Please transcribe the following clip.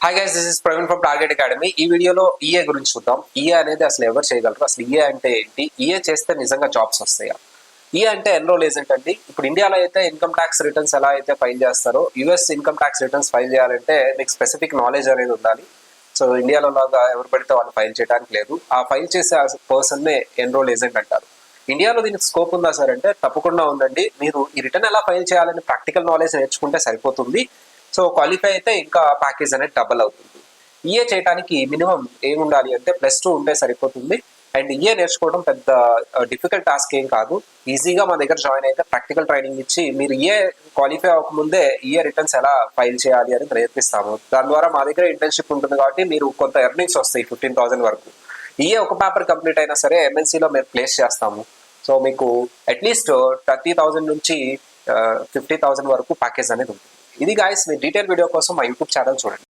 Hi guys, this is Praveen from target academy. ఈ వీడియోలో EA గురించి చూద్దాం. ఈఏ అనేది అసలు ఎవరు చేయగలరు, అసలు ఈఏ అంటే ఏంటి, ఈఏ చేస్తే నిజంగా జాబ్స్ వస్తాయా? ఈఏ అంటే ఎన్రోల్ ఏజెంట్ అండి. ఇప్పుడు ఇండియాలో అయితే ఇన్కమ్ ట్యాక్స్ రిటర్న్స్ ఎలా అయితే ఫైల్ చేస్తారో, US income tax returns file చేయాలంటే మీకు స్పెసిఫిక్ నాలెడ్జ్ అనేది ఉండాలి. సో ఇండియాలో లాగా ఎవరు పడితే వాళ్ళు ఫైల్ చేయడానికి లేదు. ఆ ఫైల్ చేసే పర్సన్నే ఎన్రోల్ ఏజెంట్ అంటారు. ఇండియాలో దీనికి స్కోప్ ఉందా సార్ అంటే తప్పకుండా ఉందండి. మీరు ఈ రిటర్న్ ఎలా ఫైల్ చేయాలని ప్రాక్టికల్ నాలెడ్జ్ నేర్చుకుంటే సరిపోతుంది. సో క్వాలిఫై అయితే ఇంకా ప్యాకేజ్ అనేది డబల్ అవుతుంది. ఈఏ చేయడానికి మినిమం ఏముండాలి అంటే +2 ఉంటే సరిపోతుంది. అండ్ ఈఏ నేర్చుకోవడం పెద్ద డిఫికల్ట్ టాస్క్ ఏం కాదు. ఈజీగా మా దగ్గర జాయిన్ అయితే ప్రాక్టికల్ ట్రైనింగ్ ఇచ్చి మీరు ఈఏ క్వాలిఫై అవ్వకముందే ఈఏ రిటర్న్స్ ఎలా ఫైల్ చేయాలి అని నేర్పిస్తాము. దాని ద్వారా మా దగ్గర ఇంటర్న్షిప్ ఉంటుంది కాబట్టి మీరు కొంత ఎర్నింగ్స్ వస్తాయి 15,000 వరకు. ఈఏ ఒక పేపర్ కంప్లీట్ అయినా సరే ఎంఎన్సీలో మేము ప్లేస్ చేస్తాము. సో మీకు అట్లీస్ట్ 30,000 నుంచి 50,000 వరకు ప్యాకేజ్ అనేది ఉంటుంది. ఇది గాయస్, మీ డీటెయిల్ వీడియో కోసం మా యూట్యూబ్ ఛానల్ చూడండి.